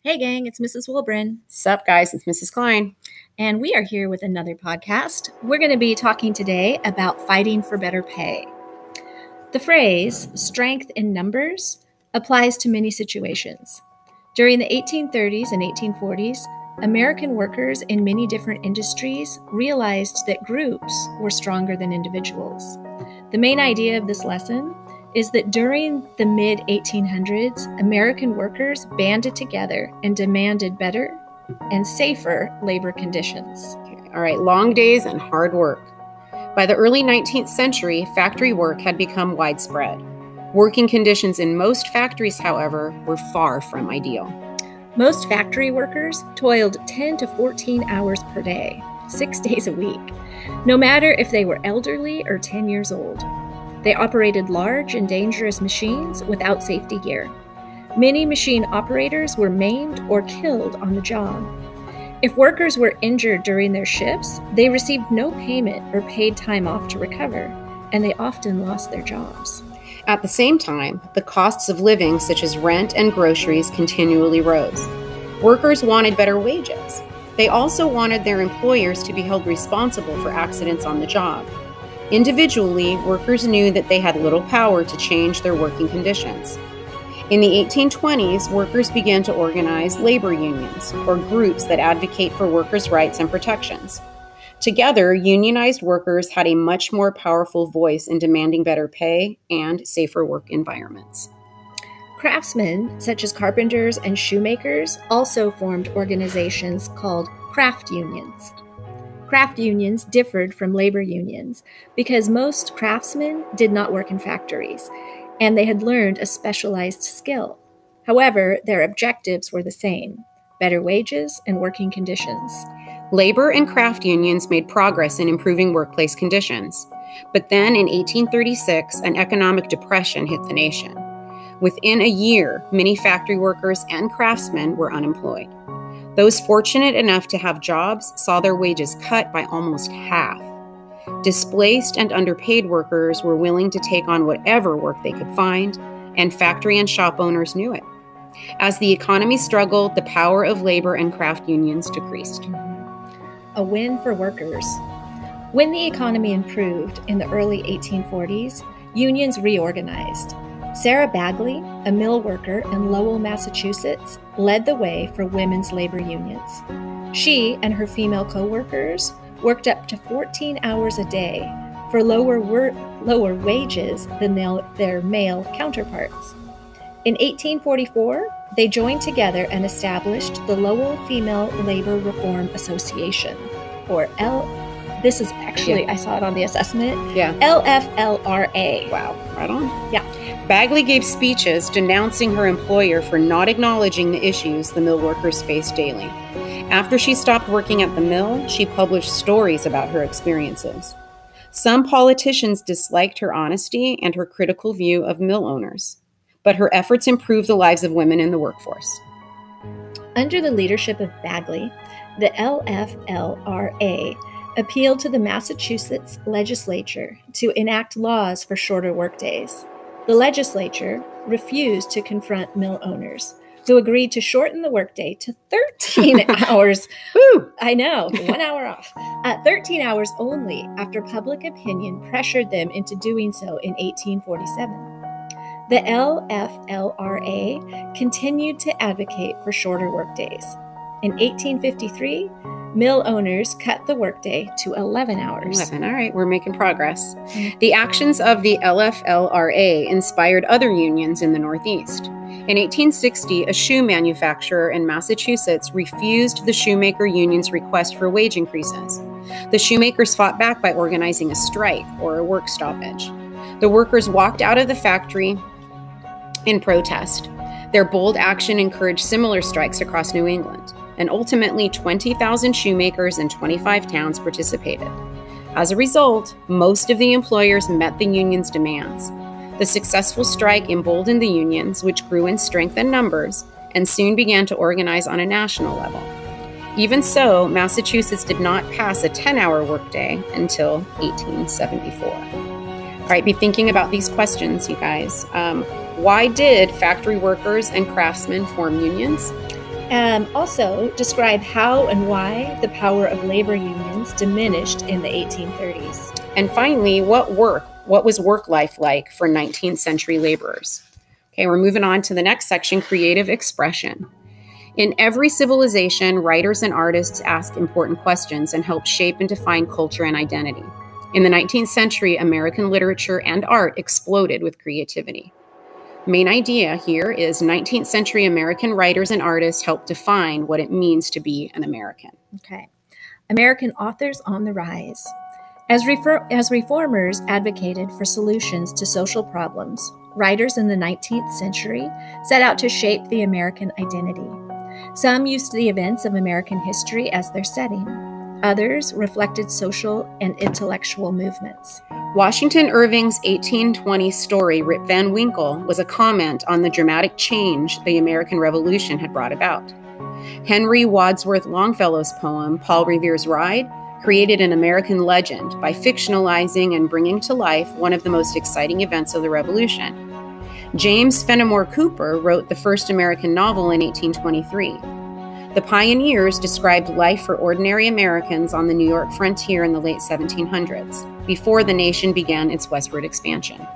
Hey gang, it's Mrs. Wilbren, Sup, guys? It's Mrs. Klein. and we are here with another podcast. We're going to be talking today about fighting for better pay. The phrase, strength in numbers, applies to many situations. During the 1830s and 1840s, American workers in many different industries realized that groups were stronger than individuals. The main idea of this lesson is that during the mid-1800s, American workers banded together and demanded better and safer labor conditions. All right, long days and hard work. By the early 19th century, factory work had become widespread. Working conditions in most factories, however, were far from ideal. Most factory workers toiled 10 to 14 hours per day, 6 days a week, no matter if they were elderly or 10 years old. They operated large and dangerous machines without safety gear. Many machine operators were maimed or killed on the job. If workers were injured during their shifts, they received no payment or paid time off to recover, and they often lost their jobs. At the same time, the costs of living, such as rent and groceries, continually rose. Workers wanted better wages. They also wanted their employers to be held responsible for accidents on the job. Individually, workers knew that they had little power to change their working conditions. In the 1820s, workers began to organize labor unions, or groups that advocate for workers' rights and protections. Together, unionized workers had a much more powerful voice in demanding better pay and safer work environments. Craftsmen, such as carpenters and shoemakers, also formed organizations called craft unions. Craft unions differed from labor unions because most craftsmen did not work in factories, and they had learned a specialized skill. However, their objectives were the same: better wages and working conditions. Labor and craft unions made progress in improving workplace conditions. But then in 1836, an economic depression hit the nation. Within a year, many factory workers and craftsmen were unemployed. Those fortunate enough to have jobs saw their wages cut by almost half. Displaced and underpaid workers were willing to take on whatever work they could find, and factory and shop owners knew it. As the economy struggled, the power of labor and craft unions decreased. A win for workers. When the economy improved in the early 1840s, unions reorganized. Sarah Bagley, a mill worker in Lowell, Massachusetts, led the way for women's labor unions. She and her female co-workers worked up to 14 hours a day for lower wages than their male counterparts. In 1844, they joined together and established the Lowell Female Labor Reform Association, or this is actually, I saw it on the assessment, Yeah. LFLRA. Wow, right on. Yeah. Bagley gave speeches denouncing her employer for not acknowledging the issues the mill workers faced daily. After she stopped working at the mill, she published stories about her experiences. Some politicians disliked her honesty and her critical view of mill owners, but her efforts improved the lives of women in the workforce. Under the leadership of Bagley, the LFLRA appealed to the Massachusetts legislature to enact laws for shorter workdays. The legislature refused to confront mill owners, who agreed to shorten the workday to 13 hours. Woo! I know, 1 hour off. 13 hours only after public opinion pressured them into doing so in 1847. The LFLRA continued to advocate for shorter workdays. In 1853, mill owners cut the workday to 11 hours. 11. All right, we're making progress. The actions of the LFLRA inspired other unions in the Northeast. In 1860, a shoe manufacturer in Massachusetts refused the shoemaker union's request for wage increases. The shoemakers fought back by organizing a strike, or a work stoppage. The workers walked out of the factory in protest. Their bold action encouraged similar strikes across New England, and ultimately 20,000 shoemakers in 25 towns participated. As a result, most of the employers met the union's demands. The successful strike emboldened the unions, which grew in strength and numbers, and soon began to organize on a national level. Even so, Massachusetts did not pass a 10-hour workday until 1874. All right, be thinking about these questions, you guys. Why did factory workers and craftsmen form unions? Also, describe how and why the power of labor unions diminished in the 1830s. And finally, what was work life like for 19th century laborers? Okay, we're moving on to the next section, creative expression. In every civilization, writers and artists ask important questions and help shape and define culture and identity. In the 19th century, American literature and art exploded with creativity. Main idea here is 19th century American writers and artists help define what it means to be an American. Okay. American authors on the rise. As reformers advocated for solutions to social problems, writers in the 19th century set out to shape the American identity. Some used the events of American history as their setting. Others reflected social and intellectual movements. Washington Irving's 1820 story, Rip Van Winkle, was a comment on the dramatic change the American Revolution had brought about. Henry Wadsworth Longfellow's poem, Paul Revere's Ride, created an American legend by fictionalizing and bringing to life one of the most exciting events of the Revolution. James Fenimore Cooper wrote the first American novel in 1823. The pioneers described life for ordinary Americans on the New York frontier in the late 1700s, before the nation began its westward expansion.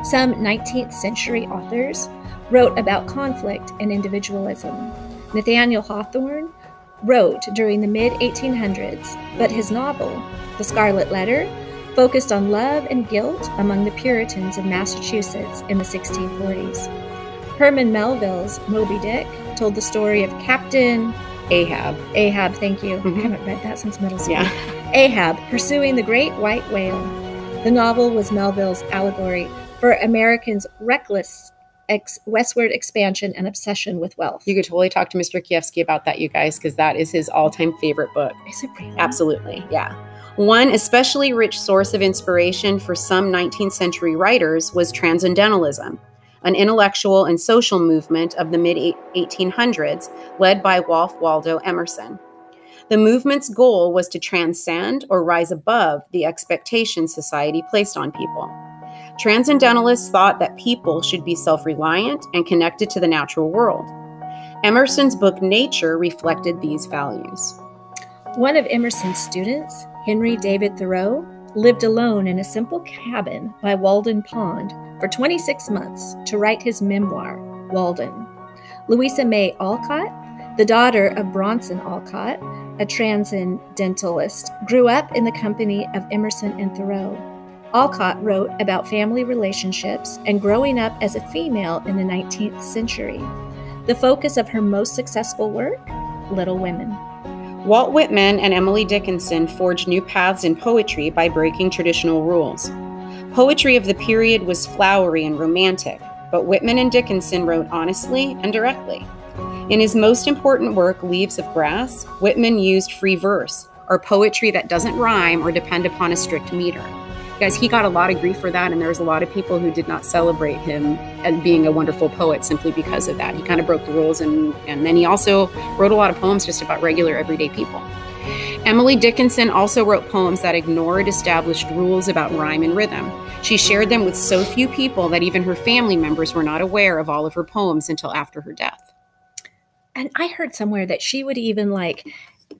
Some 19th century authors wrote about conflict and individualism. Nathaniel Hawthorne wrote during the mid-1800s, but his novel, The Scarlet Letter, focused on love and guilt among the Puritans of Massachusetts in the 1640s. Herman Melville's Moby Dick told the story of Captain Ahab. Ahab, thank you. Mm-hmm. I haven't read that since middle school. Yeah. Ahab pursuing the great white whale. The novel was Melville's allegory for Americans' reckless westward expansion and obsession with wealth. You could totally talk to Mr. Kiefsky about that, you guys, because that is his all-time favorite book. Is it really? Absolutely, yeah. One especially rich source of inspiration for some 19th century writers was Transcendentalism, an intellectual and social movement of the mid-1800s led by Ralph Waldo Emerson. The movement's goal was to transcend or rise above the expectations society placed on people. Transcendentalists thought that people should be self-reliant and connected to the natural world. Emerson's book Nature reflected these values. One of Emerson's students, Henry David Thoreau, lived alone in a simple cabin by Walden Pond for 26 months to write his memoir, Walden. Louisa May Alcott, the daughter of Bronson Alcott, a transcendentalist, grew up in the company of Emerson and Thoreau. Alcott wrote about family relationships and growing up as a female in the 19th century. The focus of her most successful work, Little Women. Walt Whitman and Emily Dickinson forged new paths in poetry by breaking traditional rules. Poetry of the period was flowery and romantic, but Whitman and Dickinson wrote honestly and directly. In his most important work, Leaves of Grass, Whitman used free verse, or poetry that doesn't rhyme or depend upon a strict meter. Guys, he got a lot of grief for that, and there was a lot of people who did not celebrate him as being a wonderful poet simply because of that. He kind of broke the rules, and then he also wrote a lot of poems just about regular, everyday people. Emily Dickinson also wrote poems that ignored established rules about rhyme and rhythm. She shared them with so few people that even her family members were not aware of all of her poems until after her death. And I heard somewhere that she would even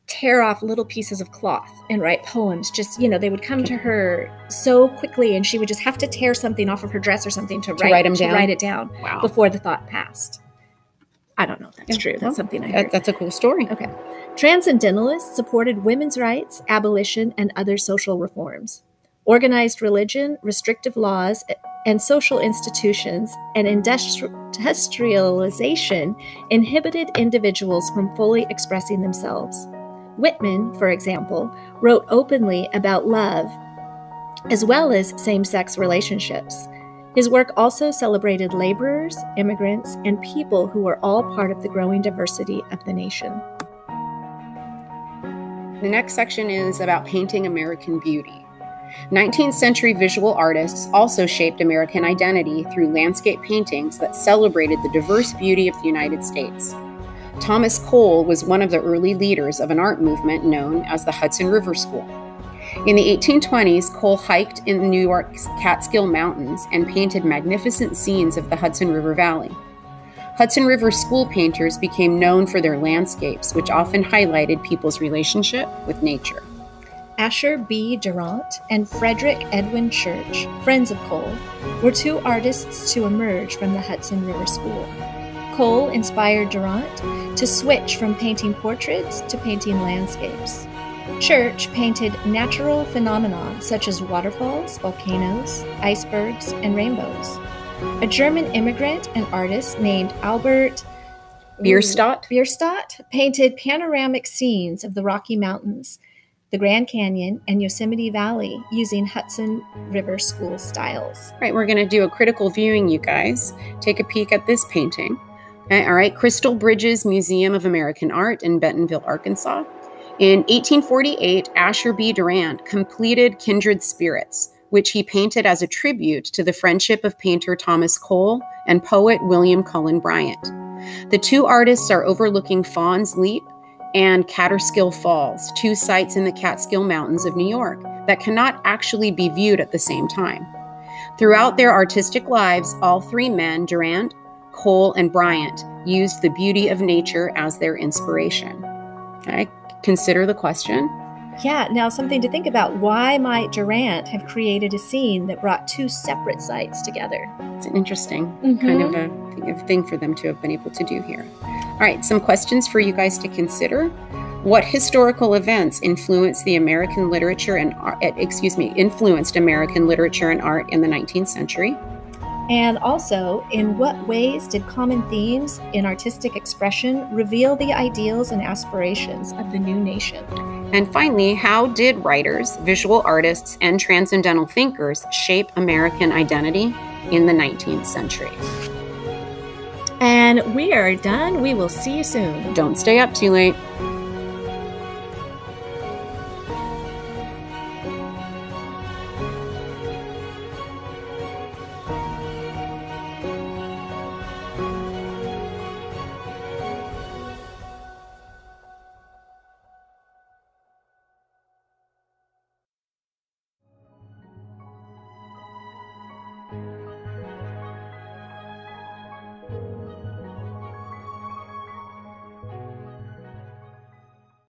tear off little pieces of cloth and write poems. Just, they would come to her so quickly and she would just have to tear something off of her dress or something to write it down Wow. before the thought passed. I don't know if that's true. That's something I heard. That's a cool story. Okay. Transcendentalists supported women's rights, abolition, and other social reforms. Organized religion, restrictive laws, and social institutions and industrialization inhibited individuals from fully expressing themselves. Whitman, for example, wrote openly about love, as well as same-sex relationships. His work also celebrated laborers, immigrants, and people who were all part of the growing diversity of the nation. The next section is about painting American beauty. 19th century visual artists also shaped American identity through landscape paintings that celebrated the diverse beauty of the United States. Thomas Cole was one of the early leaders of an art movement known as the Hudson River School. In the 1820s, Cole hiked in New York's Catskill Mountains and painted magnificent scenes of the Hudson River Valley. Hudson River School painters became known for their landscapes, which often highlighted people's relationship with nature. Asher B. Durant and Frederick Edwin Church, friends of Cole, were two artists to emerge from the Hudson River School. Cole inspired Durant to switch from painting portraits to painting landscapes. Church painted natural phenomena such as waterfalls, volcanoes, icebergs, and rainbows. A German immigrant and artist named Albert Bierstadt painted panoramic scenes of the Rocky Mountains, the Grand Canyon, and Yosemite Valley using Hudson River School styles. All right, we're going to do a critical viewing, you guys. Take a peek at this painting. All right, Crystal Bridges Museum of American Art in Bentonville, Arkansas. In 1848, Asher B. Durant completed Kindred Spirits, which he painted as a tribute to the friendship of painter Thomas Cole and poet William Cullen Bryant. The two artists are overlooking Fawn's Leap and Catterskill Falls, two sites in the Catskill Mountains of New York that cannot actually be viewed at the same time. Throughout their artistic lives, all three men, Durant, Cole, and Bryant, used the beauty of nature as their inspiration. Okay, consider the question. Yeah, now something to think about. Why might Durant have created a scene that brought two separate sites together? It's an interesting kind of a thing for them to have been able to do here. All right, some questions for you guys to consider. What historical events influenced American literature and art in the 19th century? And also, in what ways did common themes in artistic expression reveal the ideals and aspirations of the new nation? And finally, how did writers, visual artists, and transcendental thinkers shape American identity in the 19th century? And we are done. We will see you soon. Don't stay up too late.